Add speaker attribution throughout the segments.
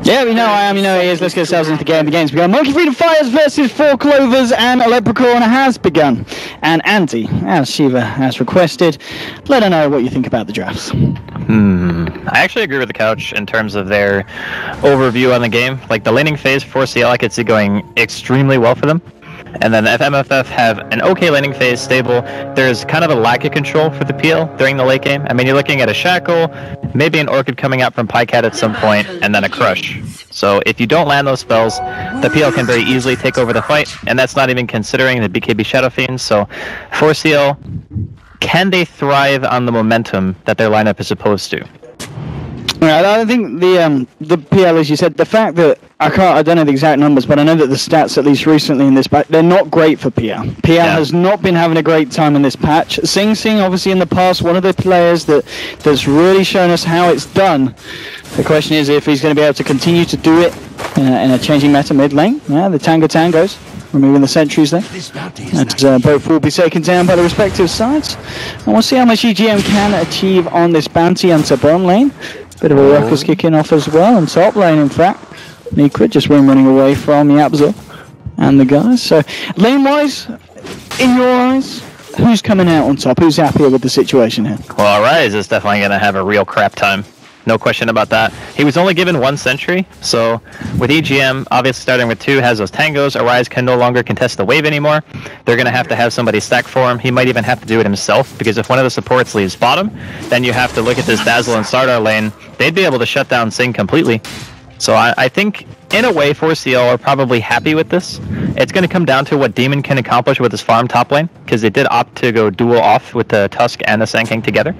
Speaker 1: Yeah, we know I am, you know he is. Let's get ourselves into the game. The game's begun. Monkey Freedom Fighters versus Four Clovers and a Leprechaun has begun. And Andy, as Shiva has requested, let her know what you think about the drafts.
Speaker 2: I actually agree with the couch in terms of their overview on the game. Like the laning phase for CL, I could see going extremely well for them. And then if MFF have an okay laning phase, stable, there's kind of a lack of control for the PL during the late game. I mean, you're looking at a Shackle, maybe an Orchid coming out from Pycat at some point, and then a Crush. So if you don't land those spells, the PL can very easily take over the fight, and that's not even considering the BKB Shadow Fiends. So for CL, can they thrive on the momentum that their lineup is supposed to?
Speaker 1: I think the PL, as you said, the fact that I don't know the exact numbers, but I know that the stats, at least recently in this patch, they're not great for PL. PL has not been having a great time in this patch. Sing Sing, obviously in the past, one of the players that's really shown us how it's done. The question is if he's going to be able to continue to do it in a changing meta mid lane. Yeah, the Tangos, removing the sentries there. And both will be taken down by the respective sides. And we'll see how much EGM can achieve on this bounty onto bottom lane. Bit of a ruckus kicking off as well, and top lane in fact. Nikwa just running away from Yapzor and the guys. So lane-wise, in your eyes, who's coming out on top? Who's happier with the situation here?
Speaker 2: Well, Rise is definitely going to have a real crap time. No question about that. He was only given one sentry, so with EGM, obviously starting with 2, has those tangos. Arise can no longer contest the wave anymore. They're going to have somebody stack for him. He might even have to do it himself, because if one of the supports leaves bottom, then you have to look at this Dazzle and Sardar lane. They'd be able to shut down Sing completely. So I think, in a way, 4CL are probably happy with this. It's going to come down to what Demon can accomplish with his farm top lane, because they did opt to go dual off with the Tusk and the Sand King together.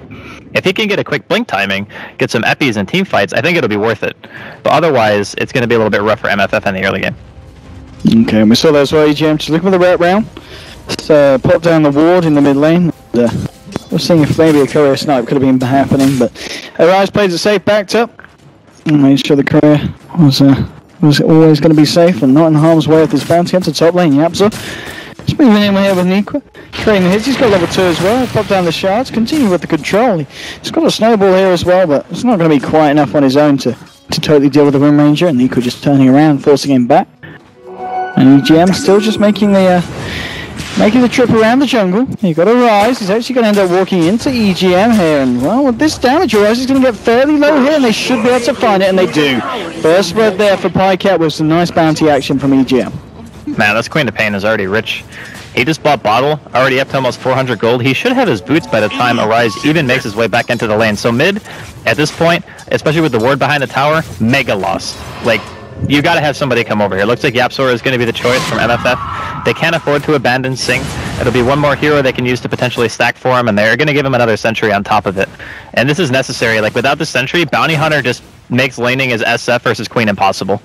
Speaker 2: If he can get a quick blink timing, get some eppies and team fights, I think it'll be worth it. But otherwise, it's going to be a little bit rough for MFF in the early game.
Speaker 1: Okay, we saw that as well, EGM. Just looking for the red round. So, pop down the ward in the mid lane. We're seeing if maybe a courier snipe could have been happening, but Arise plays it safe, backed up. And made sure the courier was always going to be safe and not in harm's way with his bounty onto top lane. Yapzor just moving in here with Nikwa, creating the hits. He's got level 2 as well. Pop down the shards, continue with the control. He's got a snowball here as well, but it's not going to be quite enough on his own to totally deal with the Wind Ranger. And Nikwa just turning around, forcing him back. And EGM still just making the trip around the jungle. You've got to Rise. He's actually going to end up walking into EGM here. And, well, with this damage, Rise is going to get fairly low here, and they should be able to find it, and they do. First blood there for Pycat with some nice bounty action from EGM.
Speaker 2: Man, this Queen of Pain is already rich. He just bought Bottle, already up to almost 400 gold. He should have his boots by the time Arise even makes his way back into the lane. So mid, at this point, especially with the ward behind the tower, mega lost. Like, you got to have somebody come over here. Looks like Yapzor is going to be the choice from MFF. They can't afford to abandon Sing. It'll be one more hero they can use to potentially stack for him, and they're going to give him another sentry on top of it. And this is necessary. Like, without the sentry, Bounty Hunter just makes laning as SF versus Queen impossible.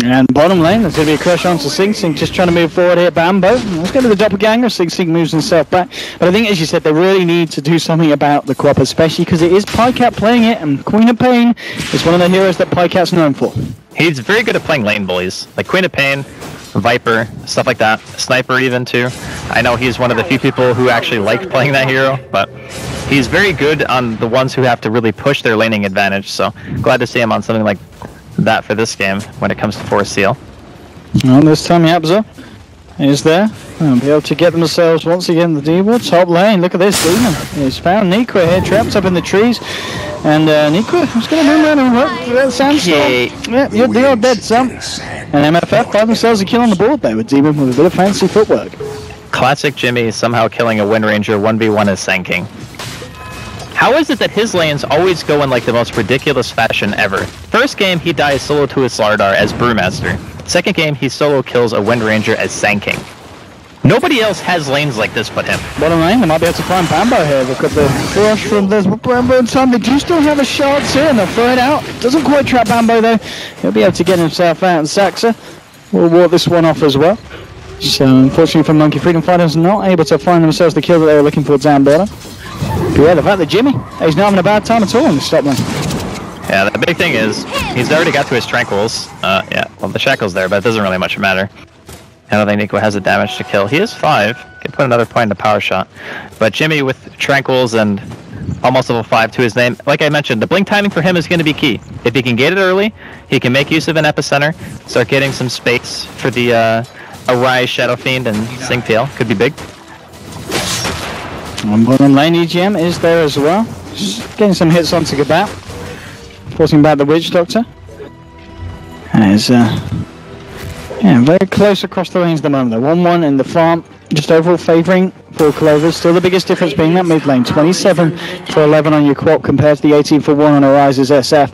Speaker 1: And bottom lane, there's going to be a crush onto Sing Sing, just trying to move forward here. Bambo, let's go to the doppelganger. Sing Sing moves himself back. But I think, as you said, they really need to do something about the Quap, especially because it is Pycat playing it, and Queen of Pain is one of the heroes that Pycat's known for.
Speaker 2: He's very good at playing lane bullies, like Queen of Pain, Viper, stuff like that. Sniper even too. I know he's one of the few people who actually like playing that hero, but he's very good on the ones who have to really push their laning advantage. So glad to see him on something like that for this game when it comes to 4CL.
Speaker 1: Well, this time Yapzor is there. They'll be able to get themselves once again the D-ward. Top lane, look at this Demon. He's found Nikwa here, trapped up in the trees. And Nikwa is going to move around and work that sandstorm. Yeah, you're dead, son. And MFF find themselves a kill on the board there with Demon with a bit of fancy footwork.
Speaker 2: Classic Jimmy somehow killing a Wind Ranger 1v1 as Sand King. How is it that his lanes always go in like the most ridiculous fashion ever? First game, he dies solo to his Slardar as Brewmaster. Second game, he solo kills a Wind Ranger as Sand King. Nobody else has lanes like this but him.
Speaker 1: Bottom lane, they might be able to find Bambo here. They've got the crush from this Bambo in time. They do still have a shards here, and they'll throw it out. Doesn't quite trap Bambo though. He'll be able to get himself out, and Saxa will ward this one off as well. So unfortunately for Monkey Freedom Fighters, not able to find themselves the kill that they were looking for down bottom. But yeah, the fact that Jimmy, he's not having a bad time at all in the top lane.
Speaker 2: Yeah, the big thing is, he's already got to his Tranquils. Yeah, well, the Shackle's there, but it doesn't really much matter. I don't think Nikwa has the damage to kill. He is 5. Can put another point in the power shot. But Jimmy with Tranquils and almost level 5 to his name. Like I mentioned, the blink timing for him is going to be key. If he can get it early, he can make use of an epicenter, start getting some space for the Arise, Shadow Fiend, and Singtail. Could be big.
Speaker 1: On bottom lane, EGM is there as well. Just getting some hits onto Gabat, forcing back the Witch Doctor. As yeah, very close across the lanes at the moment. 1-1 in the farm, just overall favouring for Clovers. Still the biggest difference being that mid lane. 27 for 11 on your Quap compared to the 18 for 1 on Arise's SF.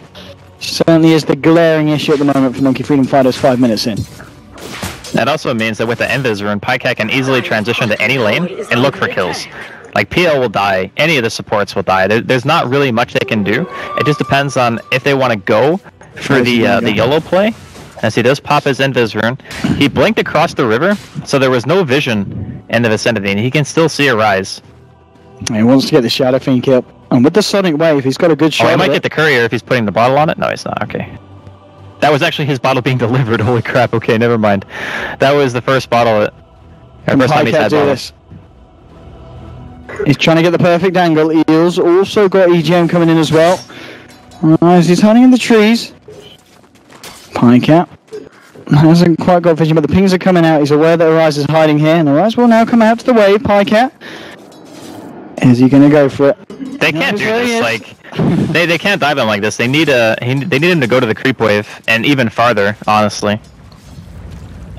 Speaker 1: Certainly is the glaring issue at the moment for Monkey Freedom Fighters 5 minutes in.
Speaker 2: That also means that with the Invis rune, Pycat can easily transition to any lane and look for kills. Like, PL will die, any of the supports will die. There's not really much they can do. It just depends on if they want to go for the YOLO play. As he does pop his Invis rune. He blinked across the river, so there was no vision in the vicinity, and he can still see Arise.
Speaker 1: He wants to get the Shadow Fiend kill. And with the Sonic Wave, he's got a good shot.
Speaker 2: Oh, he might get the courier if he's putting the bottle on it. No, he's not. Okay. That was actually his bottle being delivered. Holy crap. Okay, never mind. That was the first bottle. First time he's had bottles.
Speaker 1: He's trying to get the perfect angle. Eels also got EGM coming in as well. As he's hiding in the trees. Pycat hasn't quite got vision, but the pings are coming out. He's aware that Arise is hiding here, and Arise will now come out to the wave. Pycat. Is he going to go for it?
Speaker 2: They can't do this. Like, they can't dive him like this. They need they need him to go to the creep wave and even farther, honestly,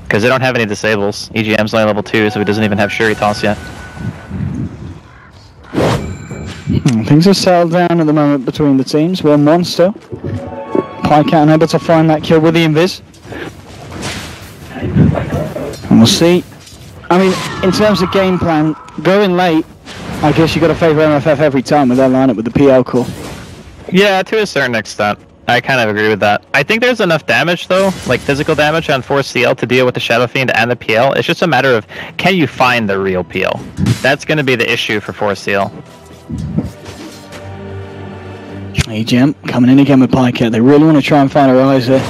Speaker 2: because they don't have any disables. EGM's only level 2, so he doesn't even have Shuri Toss yet.
Speaker 1: Things have settled down at the moment between the teams. 1-1 still. Pycat unable to find that kill with the Invis. And we'll see. I mean, in terms of game plan, going late, I guess you got to favour MFF every time with that lineup with the PL call.
Speaker 2: Yeah, to a certain extent. I kind of agree with that. I think there's enough damage, though, like physical damage on 4CL to deal with the Shadow Fiend and the PL. It's just a matter of, can you find the real PL? That's going to be the issue for 4CL.
Speaker 1: EGM coming in again with Pycat. They really want to try and find Arise there.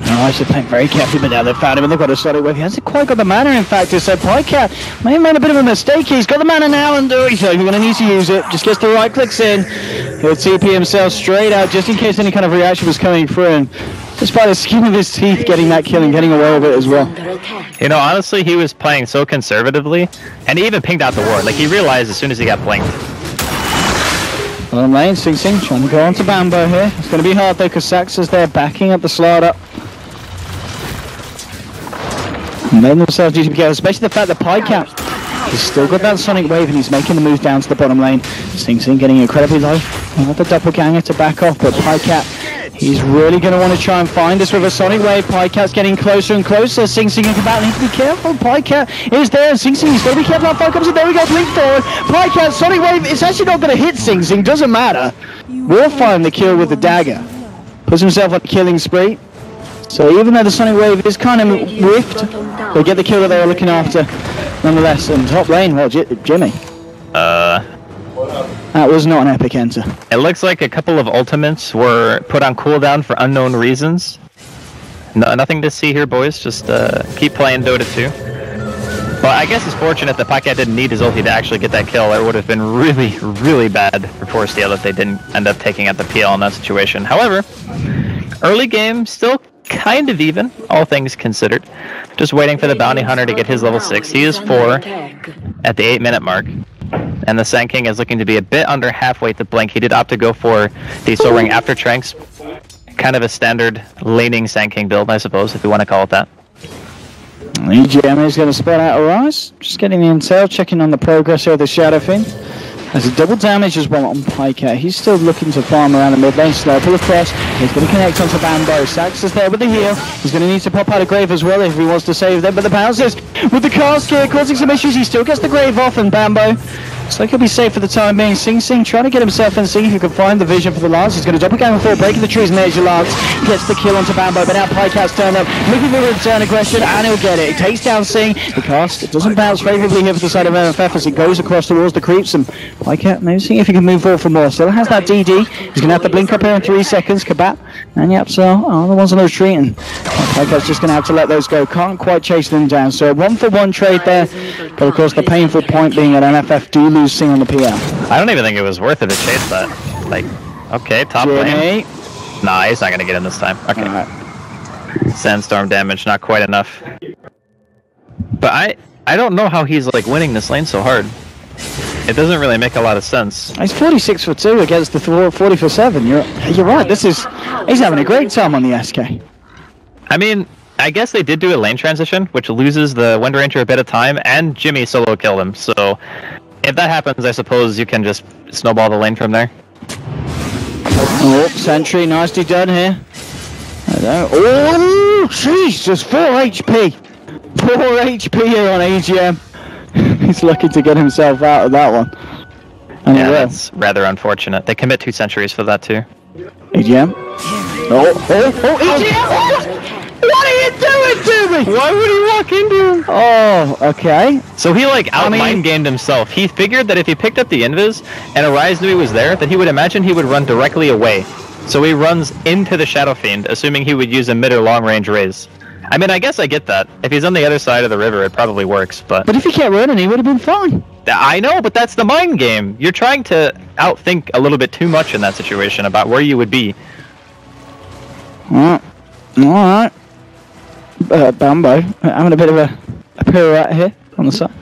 Speaker 1: Arise are playing very carefully, but now they've found him and they've got a Sonic Wave. He hasn't quite got the mana, in fact, so Pycat may have made a bit of a mistake. He's got the mana now, and he's going to need to use it. Just gets the right clicks in. He'll TP himself straight out just in case any kind of reaction was coming through. And just by the skin of his teeth, getting that kill and getting away with it as well.
Speaker 2: You know, honestly, he was playing so conservatively, and he even pinged out the ward. Like, he realized as soon as he got blinked.
Speaker 1: Bottom lane, Sing Sing trying to go on to Bambo here. It's going to be hard though because Sax is there backing up the slide up. And then themselves need to be careful, especially the fact that Pycat has still got that Sonic Wave and he's making the move down to the bottom lane. Sing Sing getting incredibly low. Not the doppelganger to back off, but Pycat, he's really going to want to try and find us with a Sonic Wave. Pycat's getting closer and closer. Sing Sing and Combat need to be careful. Pycat is there, and Sing Sing, he's got to be careful. How far comes it? There we go, blink forward. Pycat, Sonic Wave, it's actually not going to hit Sing Sing, doesn't matter. We'll find the kill with the dagger. Puts himself on a killing spree. So even though the Sonic Wave is kind of whiffed, they get the kill that they were looking after nonetheless. And top lane, well, Jimmy. That was not an epic enter.
Speaker 2: It looks like a couple of ultimates were put on cooldown for unknown reasons. No, nothing to see here, boys. Just keep playing Dota 2. But I guess it's fortunate that Pycat didn't need his ulti to actually get that kill. It would have been really, really bad for 4CL if they didn't end up taking out the PL in that situation. However, early game still kind of even, all things considered. Just waiting for the Bounty Hunter to get his level 6. He is 4 at the 8-minute mark. And the Sand King is looking to be a bit under halfway to blink. He did opt to go for the Soul Ring after Tranks. Kind of a standard laning Sand King build, I suppose, if you want to call it that.
Speaker 1: EGM is going to spot out Arise. Just getting the intel, checking on the progress of the Shadow Fiend. There's a double damage as well on Pycat. He's still looking to farm around the mid lane. Slow pull across. He's going to connect onto Bambo. Sax is there with the heal. He's going to need to pop out a grave as well if he wants to save them. But the bounces with the cast gear causing some issues. He still gets the grave off, and Bambo looks like he'll be safe for the time being. Sing Sing trying to get himself in, see if he can find the vision for the Lance. He's going to double gang before breaking the trees, and there's your Lance. Gets the kill onto Bambo, but now Pycat's turned up, looking for return aggression, and he'll get it. He takes down Sing. The cast doesn't bounce favourably here for the side of MFF as he goes across towards the creeps, and Pycat maybe seeing if he can move forward for more. Still has that DD. He's going to have to blink up here in 3 seconds. Kabat and Yapsel are the ones on those retreating. Pycat's just going to have to let those go. Can't quite chase them down. So a 1-for-1 trade there, but of course the painful point being that MFF do lose Sing on the PL.
Speaker 2: I don't even think it was worth it to chase that. Like, okay, top lane. Nah, he's not gonna get him this time. Okay. Sandstorm damage, not quite enough. But I don't know how he's like winning this lane so hard. It doesn't really make a lot of sense.
Speaker 1: He's 46 for 2 against the 40 for 7. You're right. He's having a great time on the SK.
Speaker 2: I mean, I guess they did do a lane transition, which loses the Wind Ranger a bit of time, and Jimmy solo killed him. So if that happens, I suppose you can just snowball the lane from there.
Speaker 1: Oh, Sentry, nicely done here. Oh, jeez, just 4 HP. 4 HP here on AGM. He's lucky to get himself out of that one. And
Speaker 2: yeah, that's rather unfortunate. They commit 2 centuries for that too.
Speaker 1: AGM. Oh, EGM! What are you doing to me?
Speaker 2: Why would he walk into him?
Speaker 1: Oh, okay.
Speaker 2: So he like mind gamed himself. He figured that if he picked up the invis and Arise knew he was there, that he would imagine he would run directly away. So he runs into the Shadow Fiend, assuming he would use a mid or long range raise. I mean, I guess I get that. If he's on the other side of the river, it probably works, but...
Speaker 1: But if he kept running, he would have been fine.
Speaker 2: I know, but that's the mind game. You're trying to outthink a little bit too much in that situation about where you would be.
Speaker 1: Alright. Bambo, having a bit of a pirouette here on the side.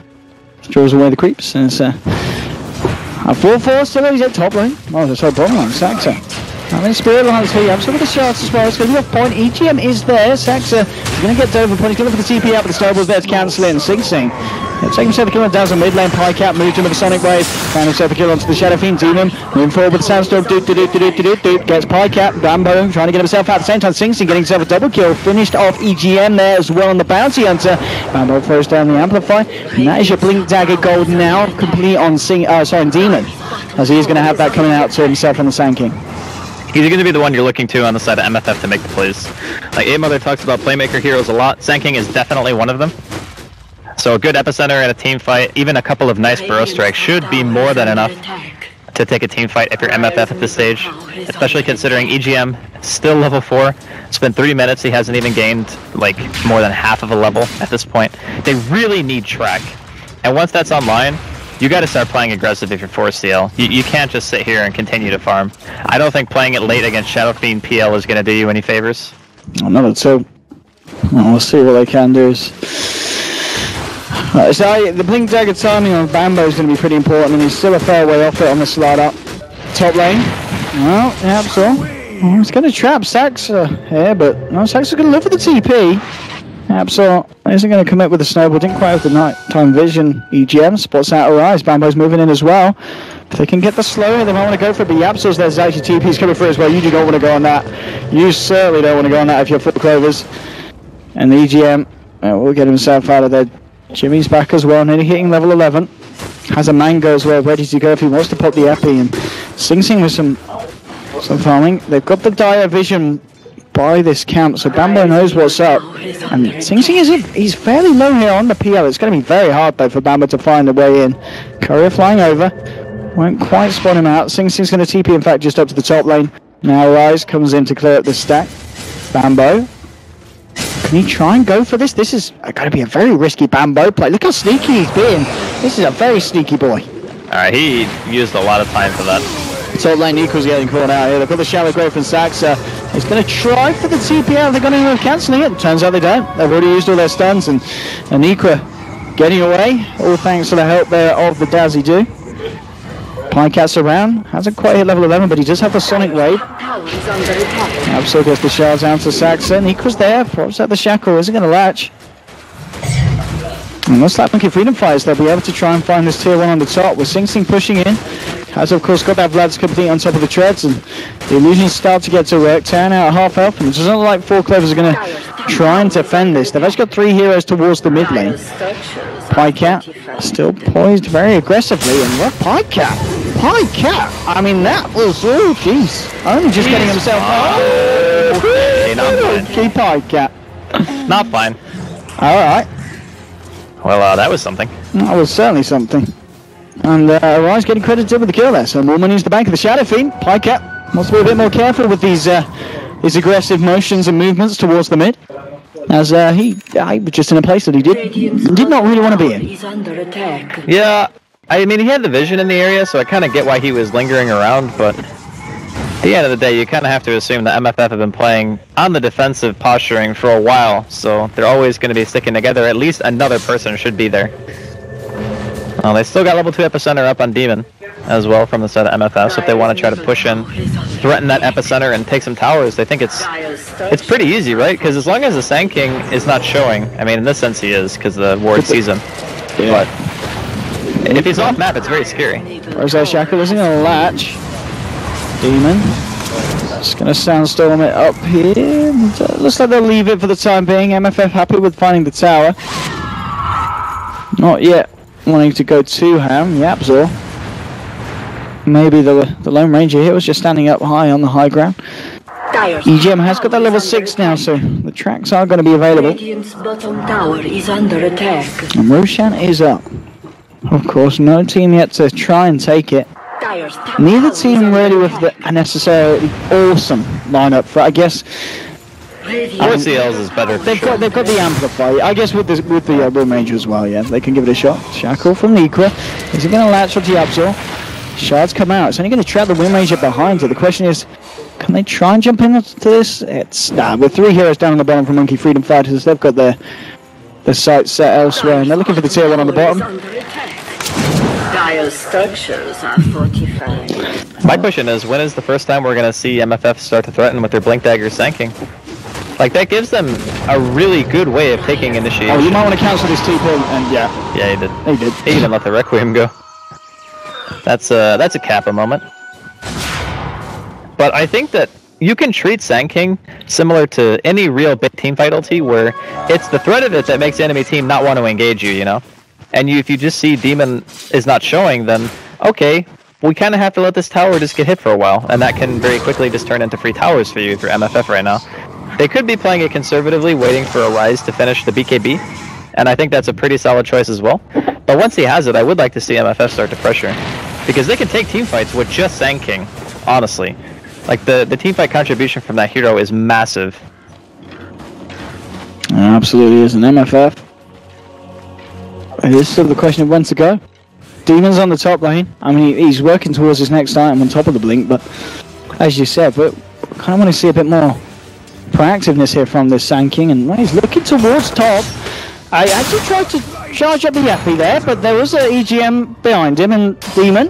Speaker 1: Draws away the creeps, and it's a 4-4 still, he's at top lane. Oh, that's our bottom line, Saxa. I mean, Espero behind the I'm still with the shots as well. It's going to be off point. EGM is there. Saxa is going to get Dover point. He's going to look for the TP out, but the Snowball's there to cancel it. And Sing Sing. Take himself a kill on down mid lane. Pycat moved him with a Sonic Wave. Found himself a kill onto the Shadow Fiend. Demon moving forward with the Sandstorm. Gets Pycat. Rambo trying to get himself out at the same time. Sing Sing getting himself a double kill. Finished off EGM there as well on the Bounty Hunter. Rambo throws down the Amplify. And that is your Blink Dagger Gold now complete on Demon. As he is going to have that coming out to himself on the Sand King.
Speaker 2: He's going to be the one you're looking to on the side of MFF to make the plays. Like, A-Mother talks about playmaker heroes a lot. Sand King is definitely one of them. So a good epicenter in a team fight, even a couple of nice burrow strikes should be more than enough to take a team fight if you're MFF at this stage. Especially considering EGM still level 4. It's been 3 minutes, he hasn't even gained like more than half of a level at this point. They really need track. And once that's online, you got to start playing aggressive if you're 4CL. You can't just sit here and continue to farm. I don't think playing it late against Shadow Fiend PL is going to do you any favors.
Speaker 1: No, so we'll see what they can do. So the Blink Dagger timing on Bambo is going to be pretty important, and he's still a fair way off it on the slide up. Top lane. Well, yeah, so he's going to trap Saxa here, but no, Saxa's going to live for the TP. Absol isn't going to commit with the Snowball. Didn't quite have the nighttime vision. EGM spots out Arise. Bambo's moving in as well. If they can get the slow here, they might want to go for it. But Yapsil's there's actually TP's coming through as well. You do not want to go on that. You certainly don't want to go on that if you're 4 Clovers. And the EGM will get himself out of there. Jimmy's back as well, nearly hitting level 11. Has a Mango as well, ready to go if he wants to pop the Epi. And Sing Sing with some farming. They've got the dire vision by this camp, so Bambo knows what's up. And Sing Sing he's fairly low here on the PL. It's going to be very hard though for Bambo to find a way in. Courier flying over, won't quite spot him out. Sing Sing's going to TP in fact just up to the top lane. Now Rise comes in to clear up the stack. Bambo, can he try and go for this? This is going to be a very risky Bambo play. Look how sneaky he's been. This is a very sneaky boy.
Speaker 2: Alright, he used a lot of time for that.
Speaker 1: Top lane equals getting caught out here. They've got the Shadow Grave from Saxa. He's going to try for the TP out. They're going to end up cancelling it. Turns out they don't. They've already used all their stuns, and Anikwa getting away. All thanks to the help there of the Dazzy Do. Pycat's around. Hasn't quite hit level 11, but he does have the Sonic Wave. Absol gets the shards down to Saxa. Anikwa's there. Pops out the Shackle. Isn't going to latch. And looks like Monkey Freedom Fighters, they'll be able to try and find this tier 1 on the top with Sing Sing pushing in. Has of course got that Vlad's complete on top of the treads, and the illusions start to get to work. 10 out of half health, and it doesn't look like 4 Clovers are going to try and defend this. They've actually got 3 heroes towards the mid lane. Pycat still poised very aggressively, and what Pycat? I mean that was, oh jeez. Only just getting himself okay, Pycat.
Speaker 2: Not fine.
Speaker 1: Alright.
Speaker 2: Well, that was something.
Speaker 1: That was certainly something. And Rise getting credited with the kill there. So more money into the bank of the Shadow Fiend. Pycat wants to be a bit more careful with these his aggressive motions and movements towards the mid. As he was just in a place that he did not really want to be in.
Speaker 2: Yeah, I mean, he had the vision in the area, so I kind of get why he was lingering around, but at the end of the day, you kind of have to assume that MFF have been playing on the defensive posturing for a while, so they're always going to be sticking together. At least another person should be there. They still got level 2 Epicenter up on Demon as well from the side of MFF, so if they want to try to push in, threaten that Epicenter and take some towers, they think it's pretty easy, right? Because as long as the Sand King is not showing, I mean, in this sense he is, because the ward sees him, but if he's off map, it's very scary.
Speaker 1: Where's that Shackle? Isn't going to latch. Demon. Just going to sandstorm it up here. Looks like they'll leave it for the time being. MFF happy with finding the tower. Not yet wanting to go too ham. Yapzor. Maybe the Lone Ranger here was just standing up high on the high ground. EGM has got that level 6 now, so the tracks are going to be available.
Speaker 3: Bottom tower is under attack.
Speaker 1: And Roshan is up. Of course, no team yet to try and take it. Neither team really with the necessarily awesome lineup for, I guess.
Speaker 2: RCL's is better.
Speaker 1: They've got the amplify. I guess with the Room Ranger as well. Yeah, they can give it a shot. Shackle from Nikra. Is he going to latch onto Yapzor? Shards come out. It's only going to trap the Wind Ranger behind it. The question is, can they try and jump into this? It's with 3 heroes down on the bottom from Monkey Freedom Fighters. They've got their sights set elsewhere, and they're looking for the tier 1 on the bottom.
Speaker 3: Dire structures are fortified.
Speaker 2: My question is, when is the first time we're going to see MFF start to threaten with their Blink Dagger Sand King? Like, that gives them a really good way of taking initiation.
Speaker 1: Oh, you might want to cancel this TP, and yeah.
Speaker 2: Yeah, he did.
Speaker 1: He did.
Speaker 2: He even let the Requiem go. That's a Kappa moment. But I think that you can treat Sand King similar to any real big teamfight ulti, where it's the threat of it that makes the enemy team not want to engage you, you know? And if you just see Demon is not showing, then okay, we kind of have to let this tower just get hit for a while, and that can very quickly just turn into free towers for you through MFF right now. They could be playing it conservatively, waiting for a Rise to finish the BKB, and I think that's a pretty solid choice as well. But once he has it, I would like to see MFF start to pressure, because they can take teamfights with just Sand King, honestly. Like, the teamfight contribution from that hero is massive.
Speaker 1: Absolutely is an MFF. It is still the question of when to go. Demon's on the top lane. I mean, he's working towards his next item on top of the Blink, but as you said, we kind of want to see a bit more proactiveness here from this Sand King, and he's looking towards top. I actually tried to charge up the Yappy there, but there was an EGM behind him, and Demon.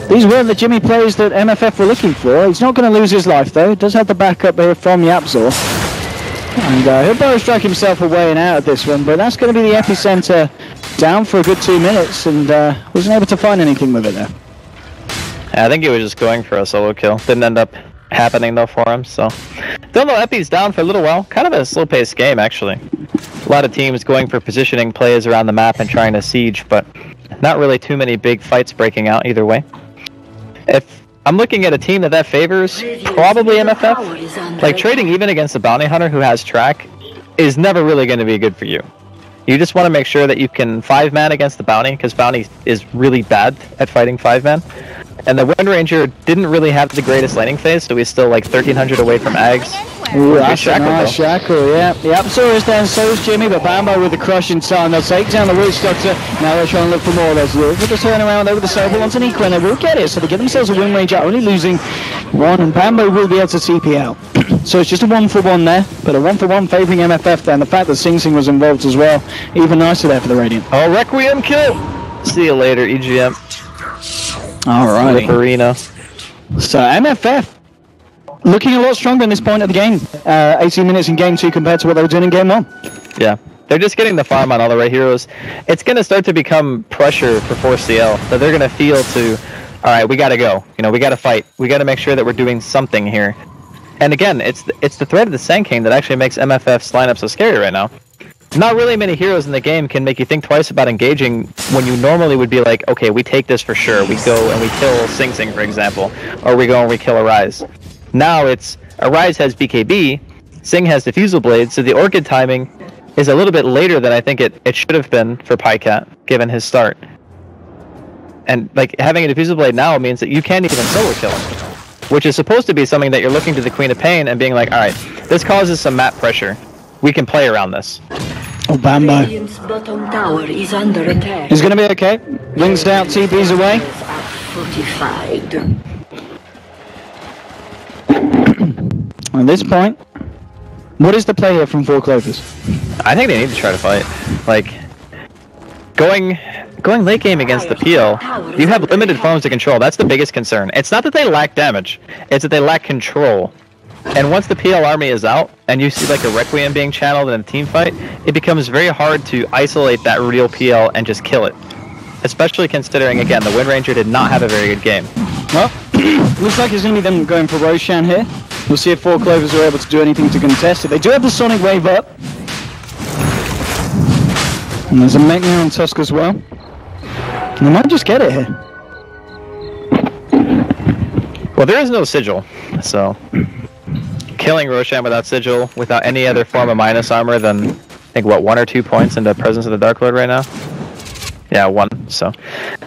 Speaker 1: These weren't the Jimmy plays that MFF were looking for. He's not going to lose his life, though. He does have the backup here from Yapzor. And he'll barrel strike himself away and out of this one, but that's going to be the epicenter down for a good 2 minutes, and wasn't able to find anything with it there.
Speaker 2: Yeah, I think he was just going for a solo kill. Didn't end up happening though for him, so. Still though, Epi's down for a little while. Kind of a slow-paced game, actually. A lot of teams going for positioning plays around the map and trying to siege, but not really too many big fights breaking out either way. If I'm looking at a team that favors, probably MFF. Like, trading even against a bounty hunter who has track is never really going to be good for you. You just want to make sure that you can 5-man against the bounty, because bounty is really bad at fighting 5-man. And the Wind Ranger didn't really have the greatest laning phase, so he's still like 1300 away from Ags.
Speaker 1: Ooh, that's a nice Shackle, yeah. Yep, so is then, so is Jimmy, but Bambo with the crushing time. They'll take down the Witch Doctor. Now they're trying to look for more. There's a little bit of turnaround over the Sobel onto Nikra, and they will get it. So they give themselves a Wind Ranger, only losing 1, and Bambo will be able to TP out. So it's just a 1-for-1 there, but a 1-for-1 favouring MFF there, and the fact that Sing Sing was involved as well, even nicer there for the Radiant.
Speaker 2: Oh, Requiem kill! See you later, EGM.
Speaker 1: Alright.
Speaker 2: Arena.
Speaker 1: So MFF looking a lot stronger in this point of the game. 18 minutes in game 2 compared to what they were doing in game 1.
Speaker 2: Yeah, they're just getting the farm on all the right heroes. It's going to start to become pressure for 4CL that they're going to feel to, all right, we got to go. You know, we got to fight. We got to make sure that we're doing something here. And again, it's the threat of the Sand King that actually makes MFF's lineup so scary right now. Not really many heroes in the game can make you think twice about engaging when you normally would be like, okay, we take this for sure. We go and we kill Sing Sing, for example, or we go and we kill Arise. Now it's Arise has BKB, Sing has Diffusal Blade, so the Orchid timing is a little bit later than I think it should have been for Pycat, given his start. And like having a Diffusal Blade now means that you can't even solo kill him, which is supposed to be something that you're looking to the Queen of Pain and being like, alright, this causes some map pressure. We can play around this.
Speaker 1: Oh, Bambo.
Speaker 3: Radiant's bottom tower is under attack.
Speaker 1: He's going to be okay. Wings down, TP's away.
Speaker 3: Fortified.
Speaker 1: At this point, what is the play here from Four Clovers?
Speaker 2: I think they need to try to fight. Like, going late game against the PL, you have limited farms to control. That's the biggest concern. It's not that they lack damage, it's that they lack control. And once the PL army is out, and you see like a Requiem being channeled in a team fight, it becomes very hard to isolate that real PL and just kill it. Especially considering, again, the Wind Ranger did not have a very good game.
Speaker 1: Well, looks like it's going to be them going for Roshan here. We'll see if Four Clovers are able to do anything to contest it. They do have the Sonic Wave up. And there's a mech now on Tusk as well. They might just get it here.
Speaker 2: Well, there is no sigil, so killing Roshan without sigil, without any other form of minus armor than, I think, what, 1 or 2 points into Presence of the Dark Lord right now? Yeah, 1, so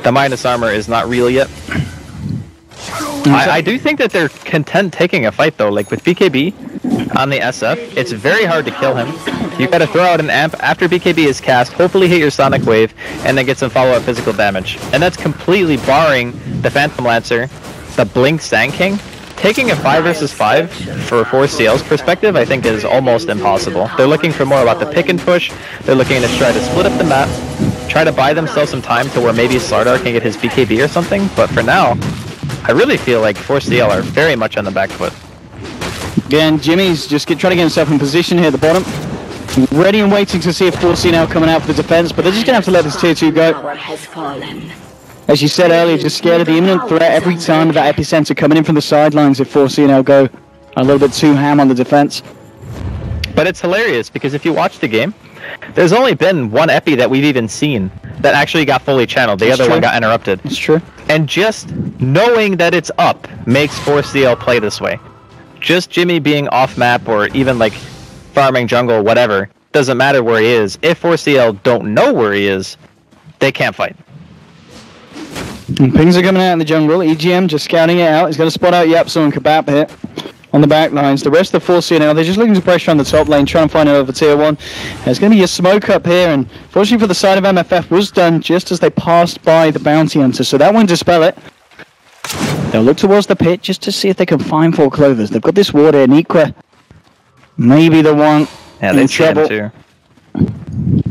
Speaker 2: the minus armor is not real yet. I do think that they're content taking a fight, though. Like, with BKB on the SF, it's very hard to kill him. You gotta throw out an amp after BKB is cast, hopefully hit your Sonic Wave, and then get some follow-up physical damage. And that's completely barring the Phantom Lancer, the Blink Sand King. Taking a 5 versus 5 for 4CL's perspective, I think, is almost impossible. They're looking for more about the pick and push. They're looking to try to split up the map, try to buy themselves some time to where maybe Slardar can get his BKB or something. But for now, I really feel like 4CL are very much on the back foot.
Speaker 1: Again, Jimmy's just trying to get himself in position here at the bottom. Ready and waiting to see if 4CL coming out for the defense, but they're just going to have to let this tier 2 go.
Speaker 3: Tower has fallen.
Speaker 1: As you said earlier, just scared of the imminent threat every time of that epicenter coming in from the sidelines if 4CL go a little bit too ham on the defense.
Speaker 2: But it's hilarious because if you watch the game, there's only been one epi that we've even seen that actually got fully channeled. The other one got interrupted.
Speaker 1: It's true.
Speaker 2: And just knowing that it's up makes 4CL play this way. Just Jimmy being off map or even like farming jungle, whatever, doesn't matter where he is. If 4CL don't know where he is, they can't fight.
Speaker 1: And pings are coming out in the jungle. EGM just scouting it out. He's going to spot out Yapso and Kabap here on the back lines. The rest of the 4CL, they're just looking to pressure on the top lane, trying to find another tier 1. There's going to be a smoke up here, and fortunately for the side of MFF was done just as they passed by the bounty hunter, so that won't dispel it. They'll look towards the pit just to see if they can find Four Clovers. They've got this ward here, Nikwa. Maybe the one in trouble.
Speaker 2: Too.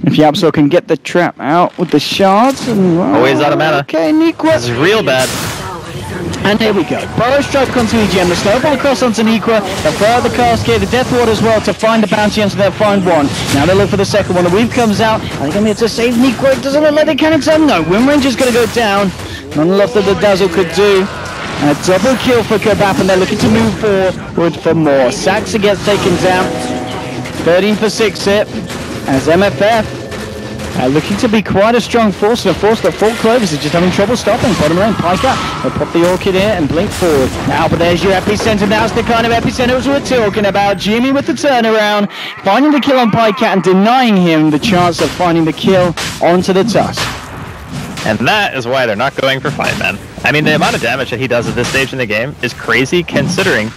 Speaker 1: If Yapso can get the trap out with the shards and
Speaker 2: Always out of mana.
Speaker 1: Okay, Nikwa.
Speaker 2: This is real bad.
Speaker 1: And here we go. Burrow strike onto EGM, the snowball across onto Nikwa, the throw out the cascade, the death ward as well to find the bounty hunter. They'll find one. Now they look for the second one. The weave comes out. Are they going to be able to save Nikwa? Doesn't look like they can in time. No, Wind Ranger's going to go down. Not enough that the Dazzle could do. A double kill for Kabap, and they're looking to move forward for more. Saxa gets taken down. 13 for 6 hit. As MFF looking to be quite a strong force, and of course the Four Clovers is just having trouble stopping. Bottom lane, Piker, they'll pop the Orchid here and blink forward. Now, but there's your epicenter. That's the kind of epicenters we're talking about. Jimmy with the turnaround, finding the kill on Piker and denying him the chance of finding the kill onto the Tusk.
Speaker 2: And that is why they're not going for 5-man. I mean, the amount of damage that he does at this stage in the game is crazy, considering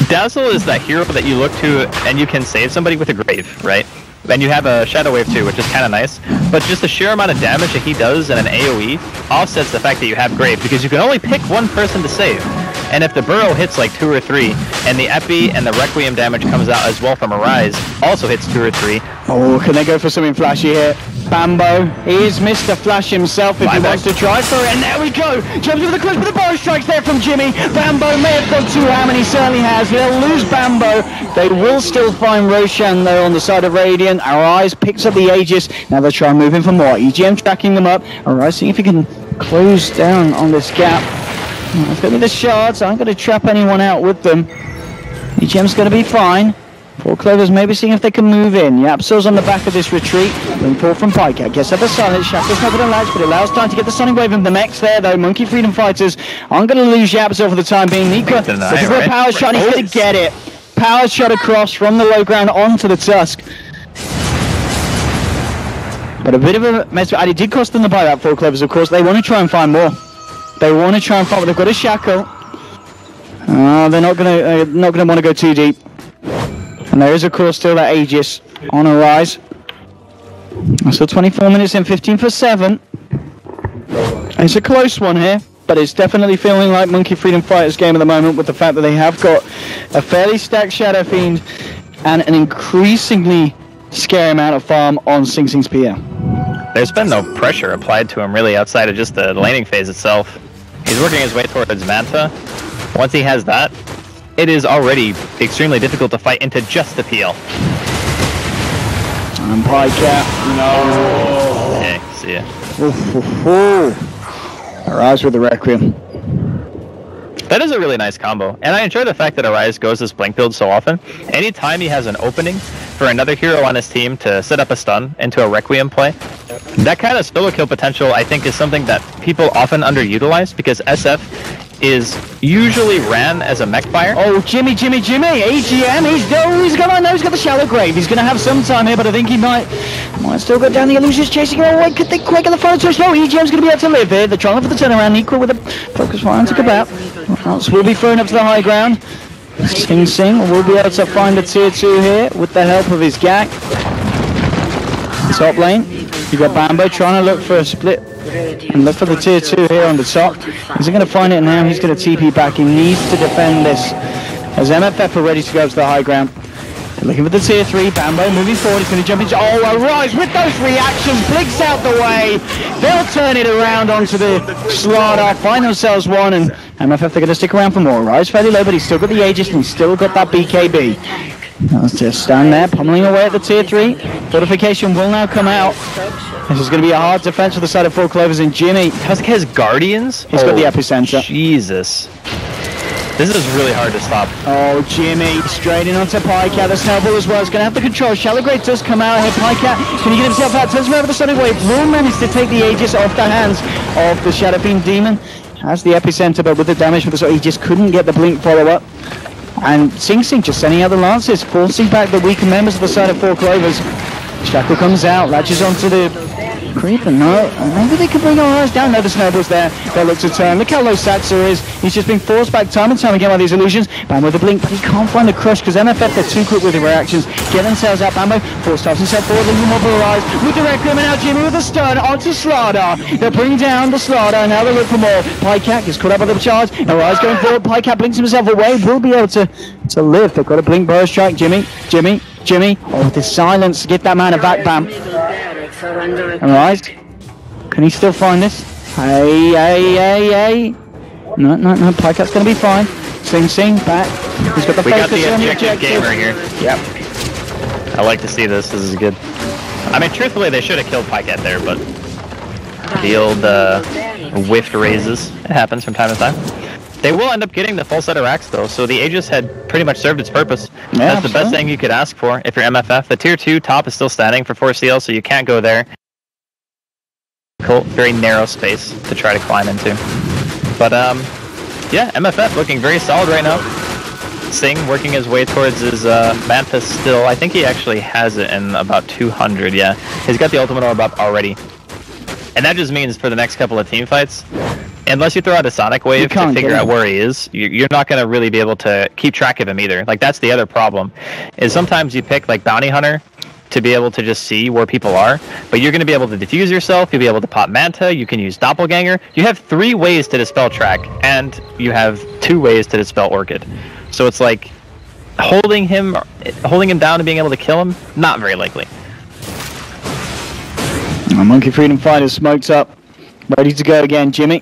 Speaker 2: Dazzle is that hero that you look to and you can save somebody with a Grave, right? And you have a Shadow Wave too, which is kind of nice. But just the sheer amount of damage that he does in an AoE offsets the fact that you have Grave, because you can only pick one person to save. And if the Burrow hits like 2 or 3, and the Epi and the Requiem damage comes out as well from Arise, also hits 2 or 3.
Speaker 1: Oh, can they go for something flashy here? Bambo, he is Mr. Flash himself if he wants to try for it, and there we go! Jumps over the cliff with the bow strikes there from Jimmy. Bambo may have gone too ham, and he certainly has. They'll lose Bambo. They will still find Roshan though on the side of Radiant. Arise picks up the Aegis. Now they'll try and move in for more. EGM tracking them up. Arise seeing if he can close down on this gap. It's going to be the shards. I'm going to trap anyone out with them. EGM's going to be fine. Four Clovers maybe seeing if they can move in. Yapso's on the back of this retreat. Being pulled from Pike. I guess at the silence. Shackle's not going to latch, but it allows time to get the Sonic Wave in the mechs there though. Monkey Freedom Fighters. I'm going to lose Yapso for the time being. Nikwa looking for a power shot. He's going to get it. Power shot across from the low ground onto the Tusk. But a bit of a mess. And it did cost them the buyback, Four Clovers, of course. They want to try and find more. They want to try and find more. They've got a Shackle. They're not going to want to go too deep. And there is, of course, still that Aegis on Arise. So 24 minutes in, 15 for 7. It's a close one here, but it's definitely feeling like Monkey Freedom Fighters' game at the moment, with the fact that they have got a fairly stacked Shadow Fiend and an increasingly scary amount of farm on Sing Sing's PL.
Speaker 2: There's been no pressure applied to him really outside of just the laning phase itself. He's working his way towards Manta. Once he has that, it is already extremely difficult to fight into just the PL.
Speaker 1: And Piecat, no.
Speaker 2: Okay, see ya.
Speaker 1: Arise with the Requiem.
Speaker 2: That is a really nice combo, and I enjoy the fact that Arise goes this Blink build so often. Anytime he has an opening for another hero on his team to set up a stun into a Requiem play, that kind of solo kill potential, I think, is something that people often underutilize, because SF is usually ran as a mech fire.
Speaker 1: Oh, Jimmy! AGM, he's got the shallow grave. He's gonna have some time here, but I think he might still go down. The Illusion's chasing him away. Could they quick in the front touch? No, EGM's gonna be able to live here. They're trying for the turnaround. Equal with a focus fire to about. Else will be thrown up to the high ground. Sing Sing will be able to find a tier 2 here with the help of his Gak. Top lane, you got Bambo trying to look for a split and look for the tier 2 here on the top. Is he going to find it now? He's going to TP back. He needs to defend this as MFF are ready to go to the high ground. They're looking for the tier 3. Bambo moving forward. He's going to jump into... Oh, Arise with those reactions. Blinks out the way. They'll turn it around onto the Slardar. Find themselves one, and MFF, they're going to stick around for more. Arise fairly low, but he's still got the Aegis and he's still got that BKB. Let's just stand there, pummeling away at the tier 3. Fortification will now come out. This is going to be a hard defense for the side of Four Clovers, and Jimmy
Speaker 2: has Guardians?
Speaker 1: He's got the epicenter.
Speaker 2: Jesus. This is really hard to stop.
Speaker 1: Oh, Jimmy, straight in onto Piecat. The snowball as well. It's going to have the control. Shallow Grave does come out here. Piecat, can he get himself out? Turns around with the Sonic Wave. Will manage to take the Aegis off the hands of the Shadow Fiend Demon. Has the epicenter, but with the damage for the he just couldn't get the Blink follow-up. And Sing Sing just sending out the Lances, forcing back the weaker members of the side of Four Clovers. Shackle comes out, latches onto the Creeper. No, maybe they could bring our eyes down. No, the snowball's there. They'll look to turn. Look how low Satsa is. He's just being forced back time and time again by these illusions. Bambo with the Blink, but he can't find the crush because MFF, they're too quick with the reactions. Get themselves out. Bambo force stops himself forward, a little more for Arise with the Requiem, and now Jimmy with the stun onto Slardar. They'll bring down the Slardar. Now they look for more. Piecat gets caught up by the charge. Arise going forward. Piecat blinks himself away. Will be able to live. They've got a Blink burst strike. Jimmy. Oh, the silence. Get that man a back, Bam. Arise. Can he still find this? Hey. No. Piecat's going to be fine. Sing, back. He's got the focus on the objective.
Speaker 2: Gamer here.
Speaker 1: Yep.
Speaker 2: I like to see this. This is good. I mean, truthfully, they should have killed Piecat there, but the old whiffed raises. It happens from time to time. They will end up getting the full set of racks, though, so the Aegis had pretty much served its purpose. Yeah, that's the best thing you could ask for if you're MFF. The tier 2 top is still standing for 4 CL, so you can't go there. Cool. Very narrow space to try to climb into. But, yeah, MFF looking very solid right now. Sing working his way towards his Manta still. I think he actually has it in about 200, yeah. He's got the ultimate orb up already. And that just means for the next couple of team fights, unless you throw out a Sonic Wave to figure out where he is, you're not going to really be able to keep track of him either. Like, that's the other problem, is sometimes you pick, like, Bounty Hunter to be able to just see where people are, but you're going to be able to diffuse yourself, you'll be able to pop Manta, you can use Doppelganger. You have 3 ways to dispel Track, and you have 2 ways to dispel Orchid. So it's like, holding him down and being able to kill him, not very likely.
Speaker 1: Monkey Freedom Fighters smoked up, ready to go again. Jimmy,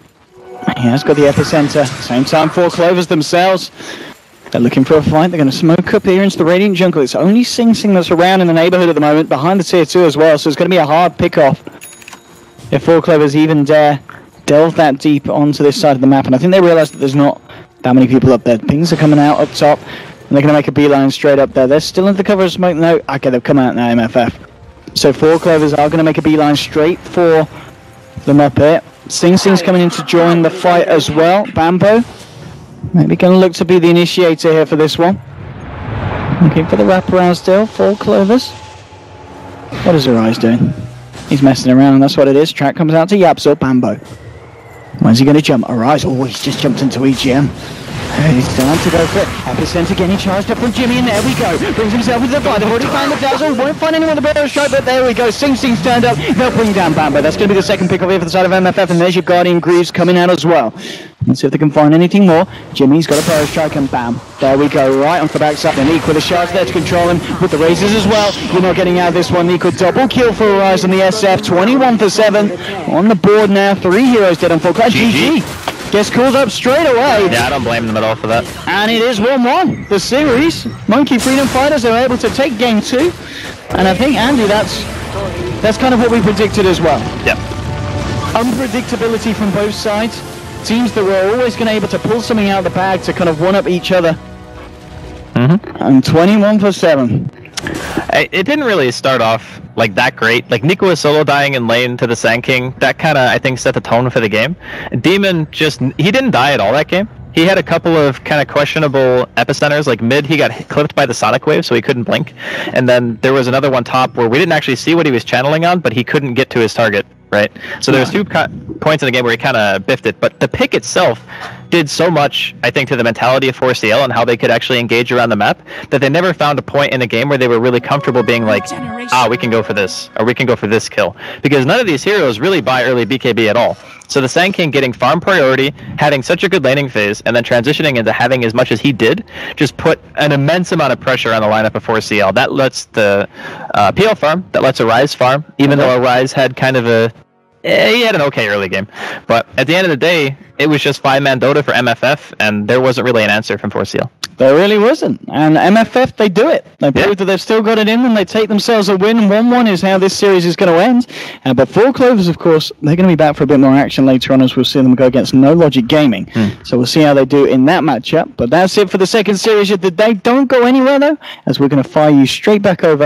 Speaker 1: he has got the epicenter. Same time, Four Clovers themselves. They're looking for a fight. They're going to smoke up here into the Radiant Jungle. It's only Sing Sing that's around in the neighborhood at the moment, behind the tier 2 as well, so it's going to be a hard pick-off if Four Clovers even dare delve that deep onto this side of the map. And I think they realize that there's not that many people up there. Things are coming out up top, and they're going to make a beeline straight up there. They're still under the cover of smoke. No, okay, they've come out now, MFF. So Four Clovers are going to make a beeline straight for them up here. Sing Sing's coming in to join the fight as well. Bambo, maybe going to look to be the initiator here for this one. Looking for the wraparound still. Four Clovers. What is Arise doing? He's messing around, and that's what it is. Track comes out to Yapso. Bambo. When's he going to jump? Arise. Oh, he's just jumped into EGM. He's starting to go for it. Epicenter getting charged up from Jimmy, and there we go. Brings himself into the fight. They've already found the dazzle. Won't find anyone with a barrel strike, but there we go. Sing Sing's turned up. They'll bring down Bambo. That's going to be the second pick up here for the side of MFF, and there's your Guardian Greaves coming out as well. Let's see if they can find anything more. Jimmy's got a barrel strike, and bam. There we go. Right onto the backside. And Neek with the shards there to control him with the razors as well. You're not getting out of this one. Neek with double kill for Arise on the SF. 21 for 7. On the board now. 3 heroes dead on full class. GG. Gets called up straight away.
Speaker 2: Yeah, I don't blame them at all for that.
Speaker 1: And it is 1-1. The series. Monkey Freedom Fighters are able to take game 2. And I think, Andy, that's kind of what we predicted as well.
Speaker 2: Yep.
Speaker 1: Unpredictability from both sides. Teams that were always going to be able to pull something out of the bag to kind of one-up each other. And 21 for 7.
Speaker 2: It didn't really start off like that great. Like Nico was solo dying in lane to the Sand King. That kind of, I think, set the tone for the game. Demon he didn't die at all that game. He had a couple of kind of questionable epicenters. Like mid, he got clipped by the Sonic Wave, so he couldn't blink. And then there was another one top where we didn't actually see what he was channeling on, but he couldn't get to his target. Right, so there was 2 points in the game where he kind of biffed it, but the pick itself did so much, I think, to the mentality of 4CL and how they could actually engage around the map that they never found a point in the game where they were really comfortable being like, we can go for this, or we can go for this kill, because none of these heroes really buy early BKB at all. So the Sand King getting farm priority, having such a good laning phase, and then transitioning into having as much as he did, just put an immense amount of pressure on the lineup of 4CL. That lets the PL farm, that lets Arise farm, even though Arise had kind of he had an okay early game. But at the end of the day, it was just 5-man Dota for MFF, and there wasn't really an answer from 4CL.
Speaker 1: There really wasn't. And MFF, they do it. They prove that they've still got it in them. They take themselves a win. 1-1 is how this series is going to end. But 4 Clovers, of course, they're going to be back for a bit more action later on as we'll see them go against No Logic Gaming. So we'll see how they do in that matchup. But that's it for the second series of the day. Don't go anywhere, though, as we're going to fire you straight back over